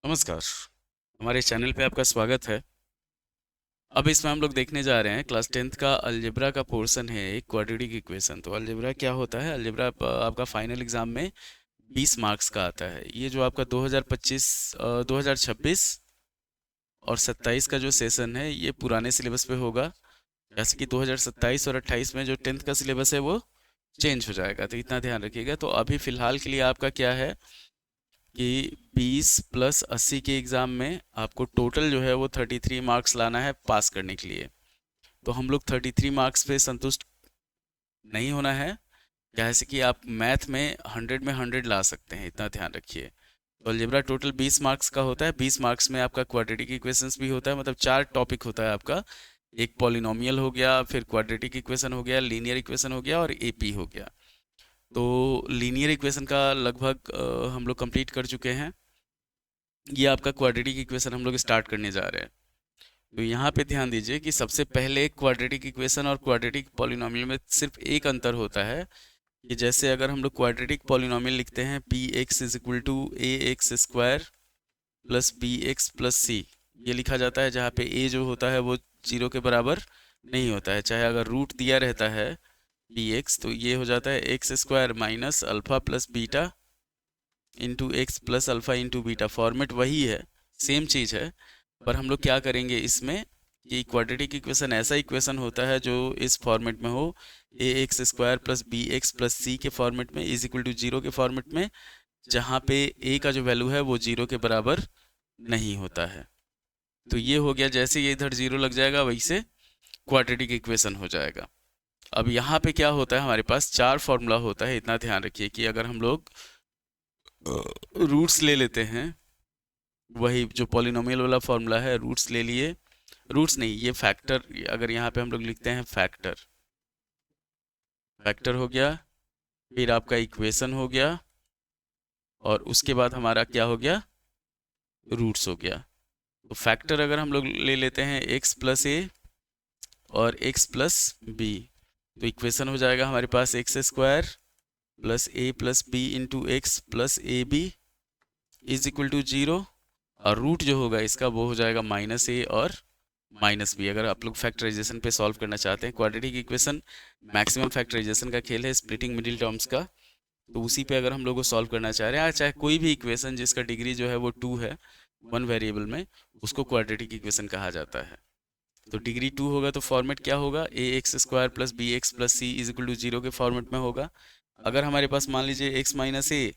नमस्कार। हमारे चैनल पे आपका स्वागत है। अब इसमें हम लोग देखने जा रहे हैं क्लास 10th का अलजेब्रा का पोर्शन है, एक क्वाड्रेटिक इक्वेशन। तो अलजेब्रा क्या होता है? अलजेब्रा आपका फाइनल एग्जाम में 20 मार्क्स का आता है। ये जो आपका 2025 2026 और 27 का जो सेशन है ये पुराने सिलेबस पे होगा। जैसे कि 2027 और 28 में जो 10th का सिलेबस है वो चेंज हो जाएगा, तो इतना ध्यान रखिएगा। तो अभी फिलहाल के लिए आपका क्या है कि 20 प्लस 80 के एग्ज़ाम में आपको टोटल जो है वो 33 मार्क्स लाना है पास करने के लिए। तो हम लोग 33 मार्क्स पे संतुष्ट नहीं होना है। जैसे कि आप मैथ में 100 में 100 ला सकते हैं, इतना ध्यान रखिए। तो अलजेब्रा टोटल 20 मार्क्स का होता है। 20 मार्क्स में आपका क्वाड्रेटिक इक्वेशंस भी होता है, मतलब 4 टॉपिक होता है आपका। एक पॉलिनोमियल हो गया, फिर क्वाड्रेटिक इक्वेशन हो गया, लीनियर इक्वेशन हो गया और एपी हो गया। तो लीनियर इक्वेशन का लगभग हम लोग कंप्लीट कर चुके हैं। ये आपका क्वाड्रेटिक इक्वेशन हम लोग स्टार्ट करने जा रहे हैं। तो यहाँ पे ध्यान दीजिए कि सबसे पहले क्वाड्रेटिक इक्वेशन और क्वाड्रेटिक पॉलिनोमियल में सिर्फ एक अंतर होता है कि जैसे अगर हम लोग क्वाड्रेटिक पॉलिनोमियल लिखते हैं P X is equal to A X square plus B X plus C, ये लिखा जाता है जहाँ पे ए जो होता है वो 0 के बराबर नहीं होता है। चाहे अगर रूट दिया रहता है बी एक्स तो ये हो जाता है x square minus alpha plus beta into x plus alpha into beta. Format वही है, सेम चीज़ है, पर हम लोग क्या करेंगे इसमें कि क्वाड्रेटिक इक्वेशन ऐसा इक्वेशन होता है जो इस फॉर्मेट में हो, A X square plus B X plus C के फॉर्मेट में इज इक्वल टू 0 के फॉर्मेट में, जहाँ पे ए का जो वैल्यू है वो 0 के बराबर नहीं होता है। तो ये हो गया, जैसे ये इधर 0 लग जाएगा वैसे क्वाड्रेटिक इक्वेशन हो जाएगा। अब यहाँ पे क्या होता है, हमारे पास 4 फॉर्मूला होता है। इतना ध्यान रखिए कि अगर हम लोग रूट्स ले लेते हैं, वही जो पॉलिनोमियल वाला फॉर्मूला है, रूट्स ले लिए, रूट्स नहीं ये फैक्टर, अगर यहाँ पे हम लोग लिखते हैं फैक्टर, फैक्टर हो गया, फिर आपका इक्वेशन हो गया, और उसके बाद हमारा क्या हो गया, रूट्स हो गया। तो फैक्टर अगर हम लोग ले लेते हैं एक्स प्लस ए और एक्स प्लस बी, तो इक्वेशन हो जाएगा हमारे पास X square plus A plus B into x plus A B is equal to 0। और रूट जो होगा इसका वो हो जाएगा माइनस ए और माइनस बी। अगर आप लोग फैक्टराइजेशन पे सॉल्व करना चाहते हैं, क्वाड्रेटिक इक्वेशन मैक्सिमम फैक्टराइजेशन का खेल है, स्प्लिटिंग मिडिल टर्म्स का। तो उसी पे अगर हम लोग को सॉल्व करना चाह रहे हैं, चाहे कोई भी इक्वेशन जिसका डिग्री जो है वो 2 है, 1 वेरिएबल में, उसको क्वाड्रेटिक इक्वेशन कहा जाता है। तो डिग्री 2 होगा तो फॉर्मेट क्या होगा, A X square plus B X plus C is equal to 0 के फॉर्मेट में होगा। अगर हमारे पास मान लीजिए एक्स माइनस ए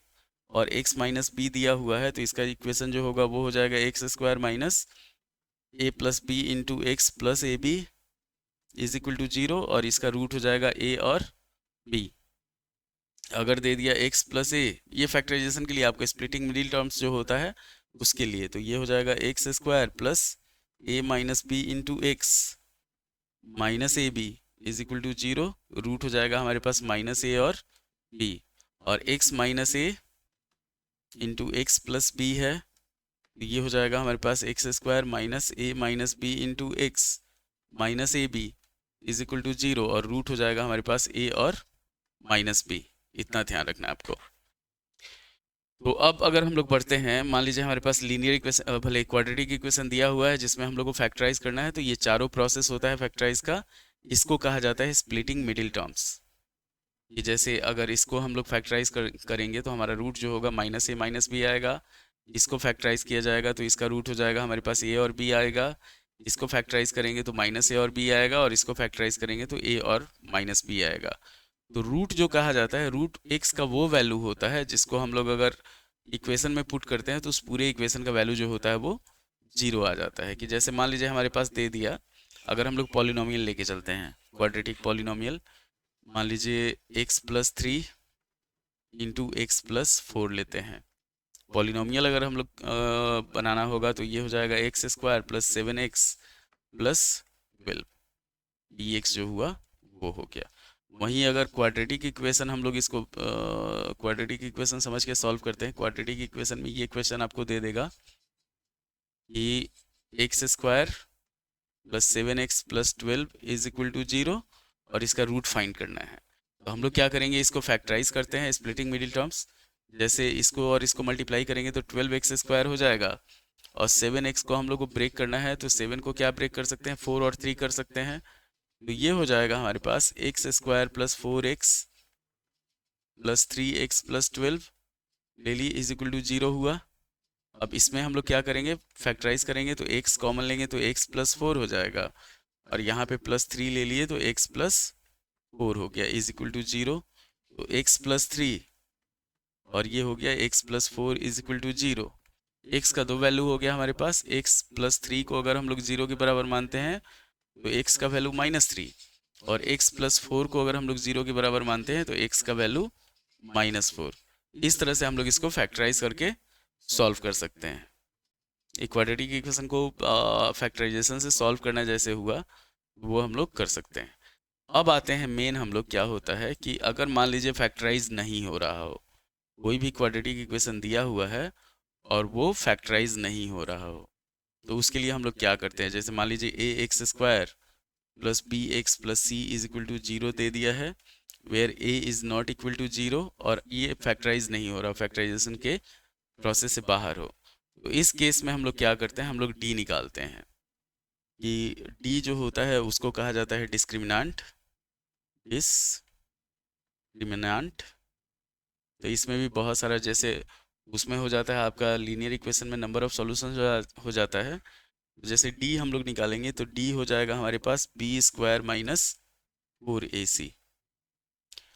और एक्स माइनस बी दिया हुआ है, तो इसका इक्वेशन जो होगा वो हो जाएगा x square minus a plus B into x plus A B is equal to 0, और इसका रूट हो जाएगा ए और बी। अगर दे दिया एक्स प्लस ए, ये फैक्टराइजेशन के लिए, आपका स्प्लिटिंग मिडिल टर्म्स जो होता है उसके लिए, तो ये हो जाएगा x square plus A minus B into X minus A B is equal to 0। Root हो जाएगा हमारे पास माइनस ए और बी, और X minus A into x plus B है, तो ये हो जाएगा हमारे पास X square minus A minus B into X minus A B is equal to 0, और रूट हो जाएगा हमारे पास ए और माइनस बी। इतना ध्यान रखना है आपको। तो अब अगर हम लोग बढ़ते हैं, मान लीजिए हमारे पास लीनियर इक्वेशन, भले क्वाड्रेटिक इक्वेशन दिया हुआ है जिसमें हम लोग को फैक्टराइज करना है, तो ये चारों प्रोसेस होता है फैक्टराइज का। इसको कहा जाता है स्प्लिटिंग मिडिल टर्म्स। ये जैसे अगर इसको हम लोग फैक्टराइज करेंगे तो हमारा रूट जो होगा माइनस ए माइनस बी आएगा। इसको फैक्टराइज किया जाएगा तो इसका रूट हो जाएगा हमारे पास ए और बी आएगा। इसको फैक्टराइज करेंगे तो माइनस ए और बी आएगा, और इसको फैक्टराइज करेंगे तो ए और माइनस बी आएगा। तो रूट जो कहा जाता है, रूट एक्स का वो वैल्यू होता है जिसको हम लोग अगर इक्वेशन में पुट करते हैं तो उस पूरे इक्वेशन का वैल्यू जो होता है वो 0 आ जाता है। कि जैसे मान लीजिए हमारे पास दे दिया, अगर हम लोग पॉलिनोमियल लेके चलते हैं, क्वाड्रेटिक पॉलिनोमियल, मान लीजिए x plus 3 into x plus 4 लेते हैं। पॉलिनोमियल अगर हम लोग बनाना होगा तो ये हो जाएगा x square plus 7x plus 12, D x जो हुआ वो हो गया। वहीं अगर क्वाड्रेटिक इक्वेशन हम लोग इसको क्वाड्रेटिक इक्वेशन समझ के सॉल्व करते हैं, क्वाड्रेटिक इक्वेशन में ये इक्वेशन आपको दे देगा कि x square plus 7x plus 12 is equal to 0, और इसका रूट फाइंड करना है। तो हम लोग क्या करेंगे, इसको फैक्टराइज करते हैं, स्प्लिटिंग मिडिल टर्म्स। जैसे इसको और इसको मल्टीप्लाई करेंगे तो 12x² हो जाएगा, और 7x को हम लोग को ब्रेक करना है, तो 7 को क्या ब्रेक कर सकते हैं, 4 और 3 कर सकते हैं। तो ये हो जाएगा हमारे पास x² plus 4x plus 3x plus 12 ले लिए इज इक्वल टू 0 हुआ। अब इसमें हम लोग क्या करेंगे, फैक्टराइज करेंगे तो x कॉमन लेंगे तो x प्लस 4 हो जाएगा, और यहाँ पे प्लस 3 ले लिए तो x प्लस 4 हो गया इज इक्वल टू 0। तो x प्लस 3 और ये हो गया x plus 4 is equal to 0। x का दो वैल्यू हो गया हमारे पास, x प्लस 3 को अगर हम लोग 0 के बराबर मानते हैं तो x का वैल्यू -3, और x प्लस 4 को अगर हम लोग 0 के बराबर मानते हैं तो x का वैल्यू -4। इस तरह से हम लोग इसको फैक्टराइज करके सॉल्व कर सकते हैं। एक क्वाड्रेटिक इक्वेशन को फैक्टराइजेशन से सॉल्व करना जैसे हुआ वो हम लोग कर सकते हैं। अब आते हैं मेन, हम लोग क्या होता है कि अगर मान लीजिए फैक्टराइज नहीं हो रहा हो, कोई भी क्वाड्रेटिक इक्वेशन दिया हुआ है और वो फैक्टराइज नहीं हो रहा हो, तो उसके लिए हम लोग क्या करते हैं, जैसे मान लीजिए ax² plus bx plus c is equal to 0 दे दिया है, where a is not equal to 0, और ये फैक्टराइज नहीं हो रहा, फैक्टराइजेशन के प्रोसेस से बाहर हो, तो इस केस में हम लोग क्या करते हैं, हम लोग d निकालते हैं कि d जो होता है उसको कहा जाता है डिस्क्रिमिनांट। तो इसमें भी बहुत सारा, जैसे उसमें हो जाता है आपका लीनियर इक्वेशन में नंबर ऑफ सॉल्यूशन हो जाता है, जैसे d हम लोग निकालेंगे तो d हो जाएगा हमारे पास b² माइनस 4ac।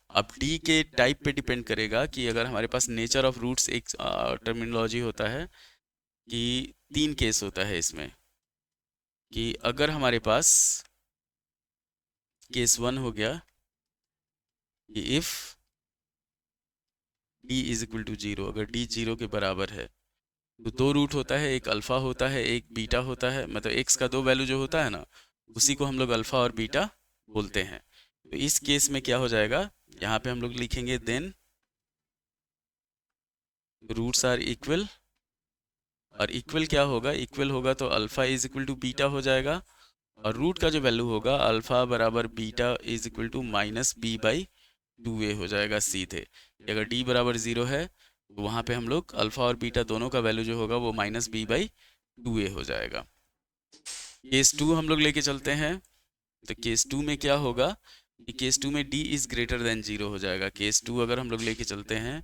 अब d के टाइप पे डिपेंड करेगा कि अगर हमारे पास नेचर ऑफ रूट्स एक टर्मिनोलॉजी होता है कि 3 केस होता है इसमें, कि अगर हमारे पास केस 1 हो गया कि if d is equal to 0, अगर d 0 के बराबर है, तो दो रूट होता है, एक अल्फा होता है एक बीटा होता है, मतलब x का दो वैल्यू जो होता है ना, उसी को हम लोग अल्फा और बीटा बोलते हैं। तो इस केस में क्या हो जाएगा, यहाँ पे हम लोग लिखेंगे देन रूट्स आर इक्वल, और इक्वल क्या होगा, इक्वल होगा तो alpha is equal to beta हो जाएगा, और रूट का जो वैल्यू होगा अल्फा बराबर beta is equal to -b/2a हो जाएगा सीधे। अगर d बराबर 0 है तो वहाँ पे हम लोग अल्फा और बीटा दोनों का वैल्यू जो होगा वो -b/2a हो जाएगा। केस 2 हम लोग लेके चलते हैं, तो केस 2 में क्या होगा कि केस 2 में d इज ग्रेटर देन 0 हो जाएगा। केस 2 अगर हम लोग लेके चलते हैं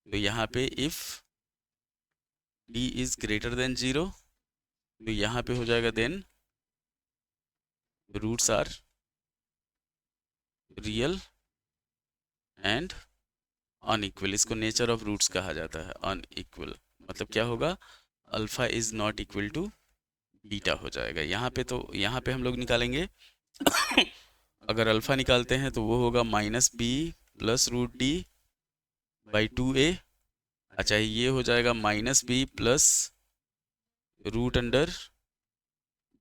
तो यहाँ पे if d is greater than 0, तो यहाँ पे हो जाएगा then roots are real and unequal. इसको नेचर ऑफ रूट्स कहा जाता है, अनइक्वल मतलब क्या होगा, alpha is not equal to beta हो जाएगा। यहाँ पे तो यहाँ पे हम लोग निकालेंगे अगर अल्फा निकालते हैं तो वो होगा -b प्लस √d/2a। अच्छा, ये हो जाएगा -b plus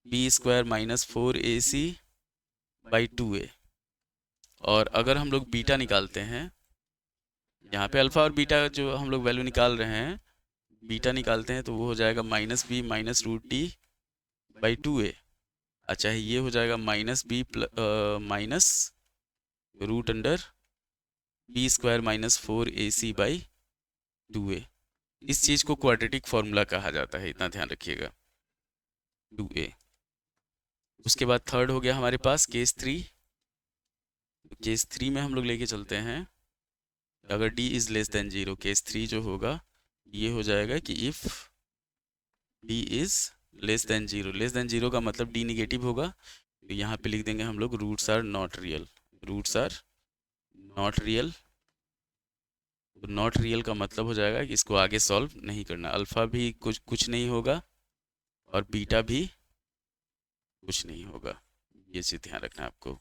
√b² minus 4ac/2a। और अगर हम लोग बीटा निकालते हैं, यहाँ पे अल्फा और बीटा जो हम लोग वैल्यू निकाल रहे हैं, बीटा निकालते हैं तो वो हो जाएगा -b माइनस √d/2a। अच्छा, ये हो जाएगा -b minus √b² minus 4ac/2a। इस चीज़ को क्वाड्रेटिक फॉर्मूला कहा जाता है, इतना ध्यान रखिएगा, 2a। उसके बाद थर्ड हो गया हमारे पास केस 3। केस 3 में हम लोग लेके चलते हैं, अगर d is less than 0, case 3 जो होगा ये हो जाएगा कि if d is less than 0, less than 0 का मतलब d निगेटिव होगा, तो यहाँ पे लिख देंगे हम लोग roots are not real. Roots are not real, तो नॉट रियल का मतलब हो जाएगा कि इसको आगे सॉल्व नहीं करना, अल्फा भी कुछ नहीं होगा और बीटा भी कुछ नहीं होगा, ये चीज़ ध्यान रखना है आपको।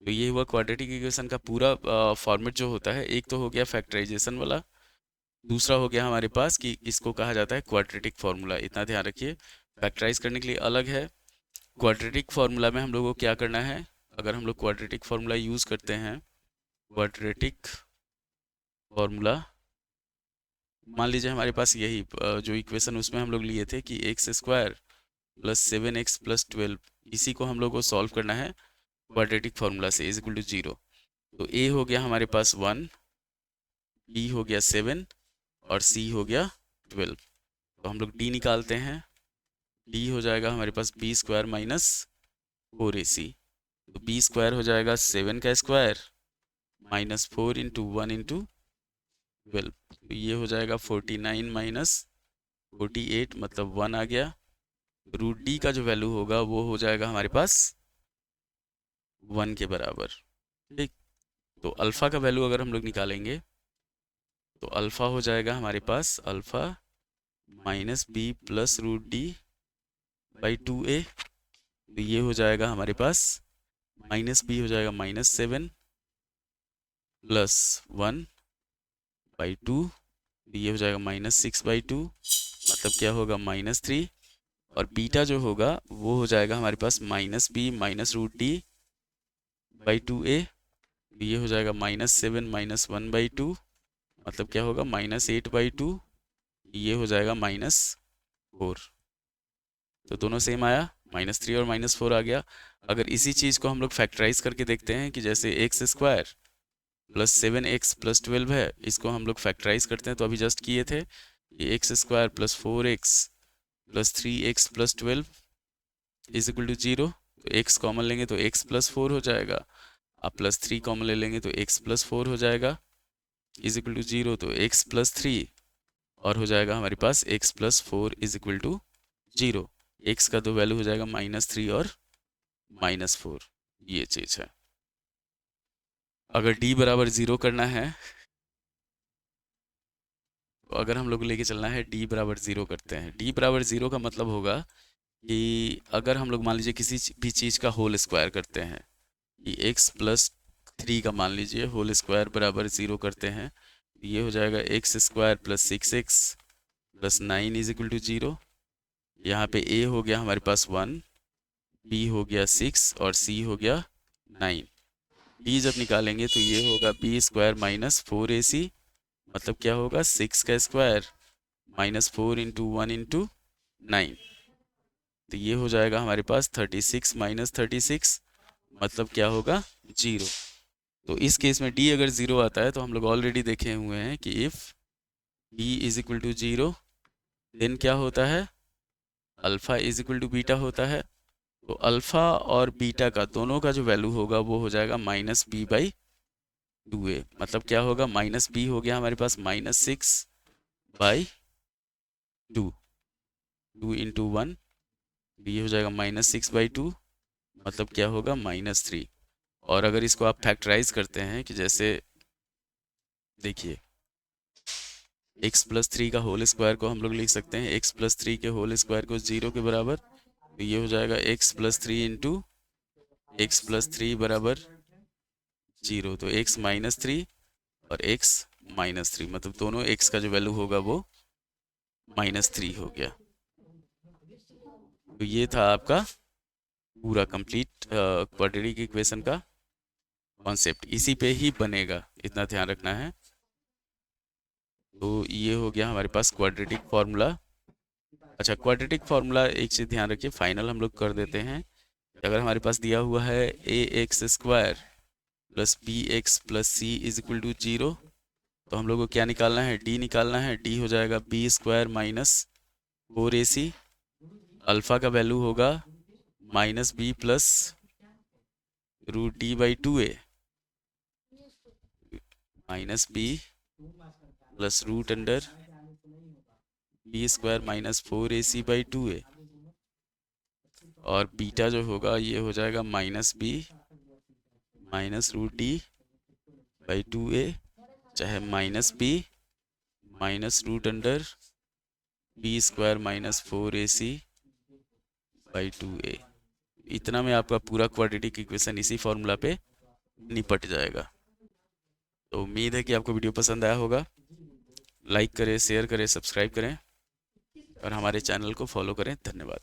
तो ये हुआ क्वाड्रेटिक इक्वेशन का पूरा फॉर्मेट जो होता है। एक तो हो गया फैक्टराइजेशन वाला, दूसरा हो गया हमारे पास कि इसको कहा जाता है क्वाड्रेटिक फार्मूला, इतना ध्यान रखिए। फैक्टराइज करने के लिए अलग है, क्वाड्रेटिक फार्मूला में हम लोगों को क्या करना है, अगर हम लोग क्वाड्रेटिक फार्मूला यूज़ करते हैं, क्वाड्रेटिक फार्मूला मान लीजिए हमारे पास यही जो इक्वेशन उसमें हम लोग लिए थे कि x² प्लस 7x प्लस 12, इसी को हम लोग को सॉल्व करना है क्वाड्रेटिक फार्मूला से इज इक्वल टू 0। तो a हो गया हमारे पास 1, b हो गया 7 और c हो गया 12। तो हम लोग d निकालते हैं। d हो जाएगा हमारे पास b स्क्वायर माइनस 4ac। तो b स्क्वायर हो जाएगा 7 का स्क्वायर माइनस 4 इंटू 1 इंटू 12। तो ये हो जाएगा 49 माइनस 48 मतलब 1 आ गया। रूट d का जो वैल्यू होगा वो हो जाएगा हमारे पास 1 के बराबर। ठीक। तो अल्फ़ा का वैल्यू अगर हम लोग निकालेंगे तो अल्फ़ा हो जाएगा हमारे पास alpha minus B plus root D by 2a। तो ये हो जाएगा हमारे पास माइनस बी हो जाएगा -7 प्लस 1 बाई 2। ये हो जाएगा -6/2 मतलब क्या होगा -3। और बीटा जो होगा वो हो जाएगा हमारे पास minus B minus root D by 2a। ये हो जाएगा -7 माइनस 1/2 मतलब क्या होगा -8/2। ये हो जाएगा -4। तो दोनों सेम आया, -3 और -4 आ गया। अगर इसी चीज़ को हम लोग फैक्टराइज करके देखते हैं कि जैसे x square plus 7x plus 12 है, इसको हम लोग फैक्टराइज करते हैं तो अभी जस्ट किए थे कि x square plus 4x plus 3x plus 12 is equal to 0। तो x कॉमन लेंगे तो x प्लस 4 हो जाएगा। आप प्लस 3 कॉमन ले लेंगे तो x प्लस 4 हो जाएगा इज इक्वल टू 0। तो x प्लस 3 और हो जाएगा हमारे पास x plus 4 is equal to 0। x का तो वैल्यू हो जाएगा -3 और -4। ये चीज़ है। अगर d बराबर 0 करना है तो अगर हम लोग लेके चलना है d बराबर 0 करते हैं। d बराबर 0 का मतलब होगा कि अगर हम लोग मान लीजिए किसी भी चीज़ का होल स्क्वायर करते हैं कि x प्लस 3 का मान लीजिए होल स्क्वायर बराबर 0 करते हैं, ये हो जाएगा x square plus 6x plus 9 is equal to 0। यहाँ पे a हो गया हमारे पास 1, b हो गया 6 और c हो गया 9। d जब निकालेंगे तो ये होगा b स्क्वायर माइनस 4ac मतलब क्या होगा 6 का स्क्वायर -4 इंटू 1 इंटू 9। तो ये हो जाएगा हमारे पास 36 माइनस 36 मतलब क्या होगा 0। तो इस केस में d अगर 0 आता है तो हम लोग ऑलरेडी देखे हुए हैं कि if d is equal to 0 then क्या होता है alpha is equal to beta होता है। तो अल्फ़ा और बीटा का दोनों का जो वैल्यू होगा वो हो जाएगा -b/2a मतलब क्या होगा -b हो गया हमारे पास -6/2 2 इंटू 1। ये हो जाएगा -6/2 मतलब क्या होगा -3। और अगर इसको आप फैक्टराइज करते हैं कि जैसे देखिए x प्लस 3 का होल स्क्वायर को हम लोग लिख सकते हैं x प्लस 3 के होल स्क्वायर को 0 के बराबर। तो ये हो जाएगा x plus 3 into x plus 3 बराबर 0। तो x -3 और x -3 मतलब दोनों x का जो वैल्यू होगा वो -3 हो गया। तो ये था आपका पूरा कंप्लीट क्वाड्रेटिक इक्वेशन का कॉन्सेप्ट। इसी पे ही बनेगा, इतना ध्यान रखना है। तो ये हो गया हमारे पास क्वाड्रेटिक फार्मूला। अच्छा, क्वाड्रेटिक फार्मूला एक चीज़ ध्यान रखिए, फाइनल हम लोग कर देते हैं। अगर हमारे पास दिया हुआ है ax square plus bx plus C is equal to 0 तो हम लोग को क्या निकालना है d निकालना है। d हो जाएगा b स्क्वायर माइनस 4ac। अल्फ़ा का वैल्यू होगा -b plus root D by 2a -b plus root under b square -4ac by 2a। और बीटा जो होगा ये हो जाएगा -b minus root D by 2a चाहे -b minus root under b square -4ac by 2a। इतना में आपका पूरा क्वाड्रेटिक इक्वेशन इसी फॉर्मूला पे निपट जाएगा। तो उम्मीद है कि आपको वीडियो पसंद आया होगा। लाइक करें, शेयर करें, सब्सक्राइब करें और हमारे चैनल को फॉलो करें। धन्यवाद।